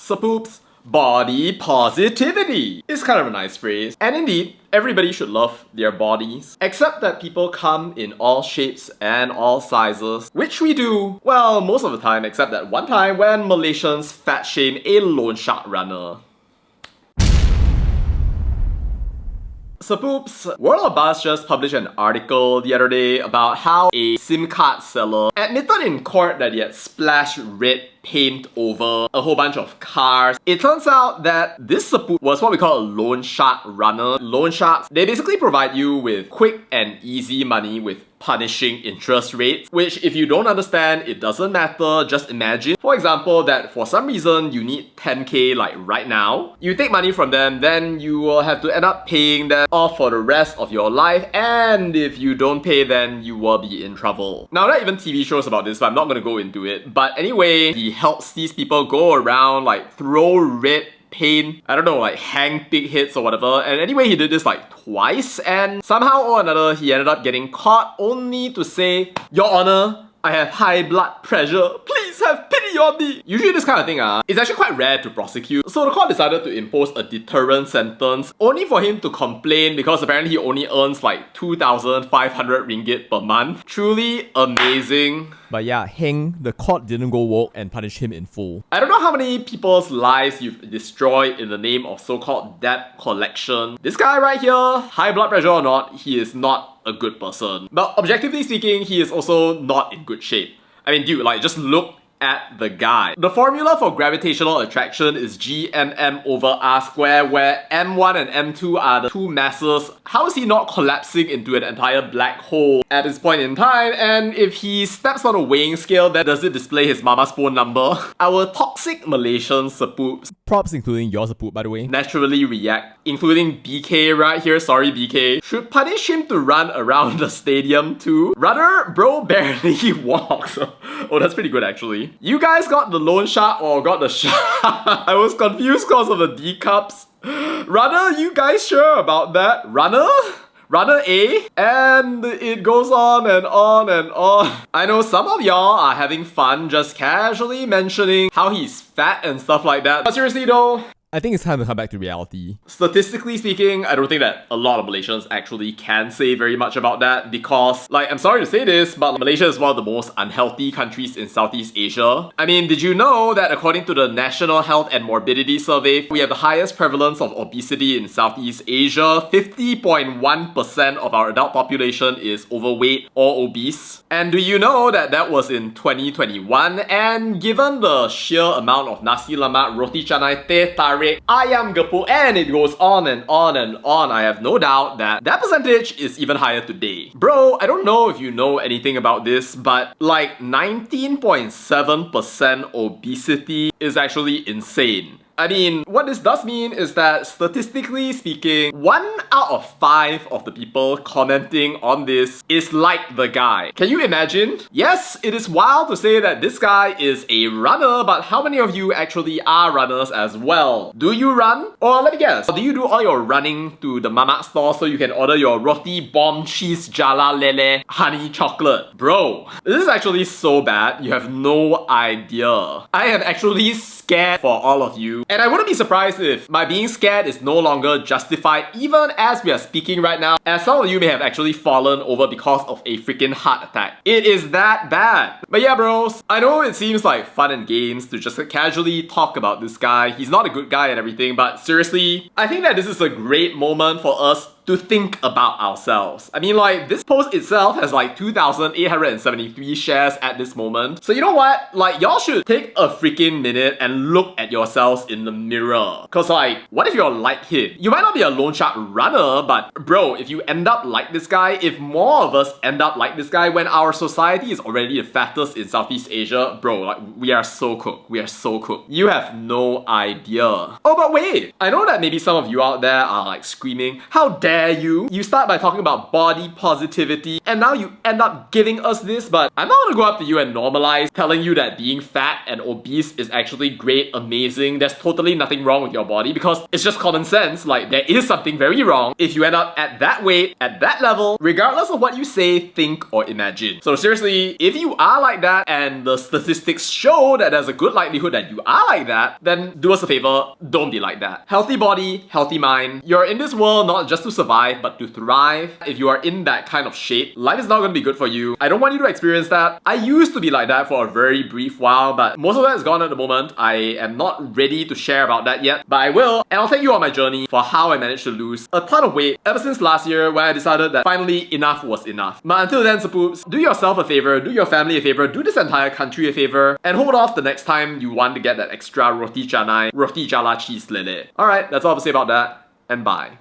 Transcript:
Sapoops, body positivity is kind of a nice phrase. And indeed, everybody should love their bodies. Except that people come in all shapes and all sizes. Which we do, well, most of the time, except that one time when Malaysians fat shame a loan shark runner. Sapoops, World of Buzz just published an article the other day about how a SIM card seller admitted in court that he had splashed red paint over a whole bunch of cars. It turns out that this Sapoop was what we call a loan shark runner. Loan sharks, they basically provide you with quick and easy money with punishing interest rates, which if you don't understand, it doesn't matter. Just imagine, for example, that for some reason you need 10k like right now. You take money from them, then you will have to end up paying them off for the rest of your life, and if you don't pay, then you will be in trouble. Now, there are even TV shows about this, but I'm not gonna go into it. But anyway, he helps these people go around, like throw red paint, I don't know, like hang pig heads or whatever. And anyway, he did this like twice, and somehow or another he ended up getting caught, only to say, "Your Honor, I have high blood pressure. Please have pity on me." Usually this kind of thing is actually quite rare to prosecute. So the court decided to impose a deterrent sentence only for him to complain because apparently he only earns like 2,500 ringgit per month. Truly amazing. But yeah, heng, the court didn't go woke and punish him in full. I don't know how many people's lives you've destroyed in the name of so-called debt collection. This guy right here, high blood pressure or not, he is not a good person. But objectively speaking, he is also not in good shape. I mean, dude, like, just look at the guy. The formula for gravitational attraction is GMM over R square, where M1 and M2 are the two masses. How is he not collapsing into an entire black hole at this point in time? And if he steps on a weighing scale, then does it display his mama's phone number? Our toxic Malaysian Sapoops, Props including your Sapoop, by the way, naturally react, including BK right here, sorry BK, should punish him to run around the stadium too. Rather, bro barely walks. Oh, that's pretty good actually. You guys got the loan shark or got the shark? I was confused because of the D cups. Runner, you guys sure about that? Runner? Runner A? And it goes on and on and on. I know some of y'all are having fun just casually mentioning how he's fat and stuff like that. But seriously though, I think it's time to come back to reality. Statistically speaking, I don't think that a lot of Malaysians actually can say very much about that because, like, I'm sorry to say this, but Malaysia is one of the most unhealthy countries in Southeast Asia. I mean, did you know that according to the National Health and Morbidity Survey, we have the highest prevalence of obesity in Southeast Asia? 50.1% of our adult population is overweight or obese. And do you know that that was in 2021? And given the sheer amount of nasi lemak, roti canai, teh tarik, ayam gepuk, and it goes on and on and on, I have no doubt that that percentage is even higher today. Bro, I don't know if you know anything about this, but like 19.7% obesity is actually insane. I mean, what this does mean is that statistically speaking, 1 out of 5 of the people commenting on this is like the guy. Can you imagine? Yes, it is wild to say that this guy is a runner, but how many of you actually are runners as well? Do you run? Or let me guess, do you do all your running to the mamak store so you can order your roti, bomb, cheese, jala, lele, honey, chocolate? Bro, this is actually so bad, you have no idea. I am actually scared for all of you. And I wouldn't be surprised if my being scared is no longer justified even as we are speaking right now, as some of you may have actually fallen over because of a freaking heart attack. It is that bad. But yeah, bros, I know it seems like fun and games to just casually talk about this guy. He's not a good guy and everything, but seriously, I think that this is a great moment for us to think about ourselves. I mean, like, this post itself has like 2,873 shares at this moment. So you know what? Like, y'all should take a freaking minute and look at yourselves in the mirror. Cause like, what if you're like him? You might not be a loan shark runner, but bro, if you end up like this guy, if more of us end up like this guy when our society is already the fattest in Southeast Asia, bro, like, we are so cooked. We are so cooked. You have no idea. Oh, but wait, I know that maybe some of you out there are like screaming, how dare dare you? You start by talking about body positivity, and now you end up giving us this, but I'm not gonna go up to you and normalize telling you that being fat and obese is actually great, amazing, there's totally nothing wrong with your body, because it's just common sense. Like, there is something very wrong if you end up at that weight, at that level, regardless of what you say, think, or imagine. So seriously, if you are like that, and the statistics show that there's a good likelihood that you are like that, then do us a favor, don't be like that. Healthy body, healthy mind. You're in this world not just to survive, but to thrive. If you are in that kind of shape, life is not gonna be good for you. I don't want you to experience that. I used to be like that for a very brief while, but most of that is gone at the moment. I am not ready to share about that yet, but I will, and I'll take you on my journey for how I managed to lose a ton of weight ever since last year, when I decided that finally enough was enough. But until then, Sapoops, do yourself a favor, do your family a favor, do this entire country a favor, and hold off the next time you want to get that extra roti canai, roti jala cheese lele. Alright, that's all I have to say about that, and bye.